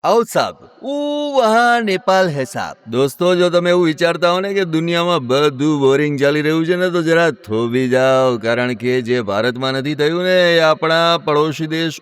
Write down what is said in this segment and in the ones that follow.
आओ साहब वहाँ नेपाल है साहब। दोस्तों जो તમે એવું વિચારતા હો ને કે દુનિયામાં બધું બોરિંગ ચાલી રહ્યું છે ને તો જરા થોભી જાઓ, કારણ કે જે ભારતમાં નથી થયું ને એ આપણા પડોશી દેશ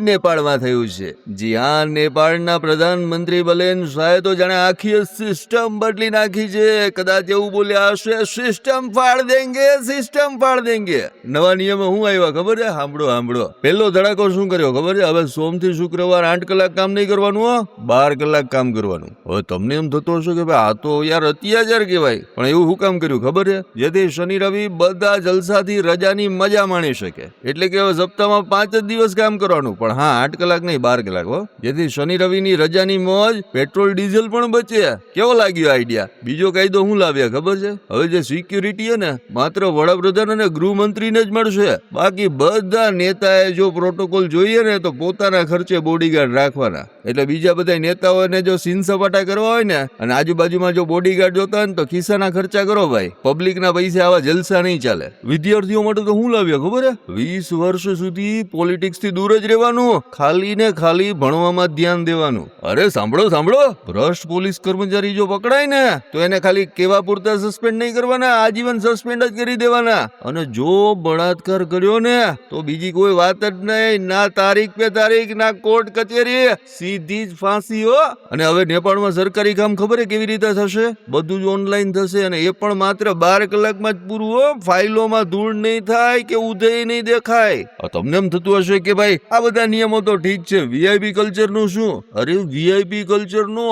નેપાળમાં થયું છે। જી હા, નેપાળના પ્રધાનમંત્રી બલેન શાહે તો જાણે આખી સિસ્ટમ બદલી નાખી છે। કદાચ એવું બોલ્યા હશે, સિસ્ટમ ફાડ દેંગે, સિસ્ટમ ફાડ દેંગે। નવા નિયમો શું આવ્યા ખબર છે? સાંભળો। પહેલો ધડાકો શું કર્યો ખબર છે? હવે સોમથી શુક્રવાર 8 કલાક કામ નહીં કરવાનું, 12 કલાક કામ કરવાનું। હવે તમને એમ થતો હશે કે ભાઈ આ તો યાર અત્યાચાર કહેવાય, પણ એવું શું કામ કર્યું ખબર છે? જેથી શનિ રવિ બધા જલસાથી રજાની મજા માણી શકે। એટલે કે હવે સપ્તાહમાં 5 જ દિવસ કામ કરવાનું, પણ હા 8 કલાક નહીં 12 કલાક હો। જેથી શનિ રવિની રજાની મોજ, પેટ્રોલ ડીઝલ પણ બચે। કેવો લાગ્યો આઈડિયા? બીજો કાયદો શું લાવ્યા ખબર છે? હવે જે સિક્યુરિટી છે ને માત્ર વડાપ્રધાન અને ગૃહમંત્રીને જ મળશે, બાકી બધા નેતાએ જો પ્રોટોકોલ જોઈએ ને તો પોતાના ખર્ચે બોડીગાર્ડ રાખવાના। એટલે બીજા બધા નેતાઓને જો સીન સપાટા કરવા હોય ને અને આજુબાજુમાં જો બોડીગાર્ડ જોતા હોય ને તો ખિસ્સાના ખર્ચા કરો ભાઈ, પબ્લિકના પૈસે આવા જલસા નહીં ચાલે। વિદ્યાર્થીઓ માટે તો શું લાવ્યા ખબર હે? 20 વર્ષ સુધી પોલિટિક્સ થી દૂર જ રહેવાનું, ખાલી ને ખાલી ભણવામાં જ ધ્યાન દેવાનું। અરે સાંભળો, ભ્રષ્ટ પોલીસ કર્મચારી જો પકડાય ને તો એને ખાલી કેવા પૂરતા સસ્પેન્ડ નહીં કરવાના, આજીવન સસ્પેન્ડ જ કરી દેવાના। અને જો બળાત્કાર કર્યો ને તો બીજી કોઈ વાત જ નહીં, ના તારીખ પે તારીખ, ના કોર્ટ કચેરી, સીધી જ ફાંસી હો। અને હવે નેપાળમાં સરકારી કામ ખબર છે કેવી રીતે થશે? બધું જ ઓનલાઈન થશે, અને એ પણ માત્ર 12 કલાકમાં જ પૂરું હો। ફાઇલોમાં ધૂળ નહીં થાય કે ઉદય નહીં દેખાય। તમને એમ થતું હશે કે ભાઈ આ બધા નિયમો તો ઠીક છે, વીઆઈપી કલ્ચરનું શું? અરે વીઆઈપી કલ્ચરનો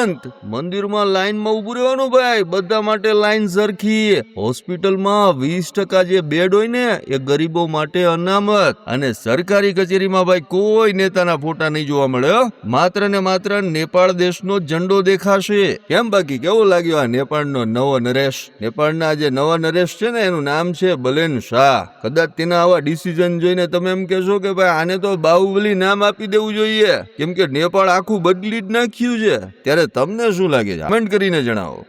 અંત, મંદિરમાં લાઈનમાં ઉભું રહેવાનું ભાઈ, બધા માટે લાઈન સરખી। હોસ્પિટલમાં 20% જે બેડ હોય ને એ ગરીબો માટે અનામત, અને સરકારી કચેરીમાં ભાઈ કોઈ નેતાના ફોટા નહીં જોવા મળે, માત્ર ને માત્ર નેપાળ દેશનો ઝંડો દેખાશે। કેમ બાકી કેવો લાગ્યો આ નેપાળનો નવો નરેશ? નેપાળના જે નવા નરેશ છે ને એનું નામ છે બલેન શાહ। કદાચ તેના આવા ડિસિઝન જોઈને તમે એમ કહેશો કે ભાઈ આને તો બાહુબલી નામ આપી દેવું જોઈએ, કેમ કે નેપાળ આખું બદલી જ નાખ્યું છે। ત્યારે તમને શું લાગે છે? કમેન્ટ કરીને જણાવો।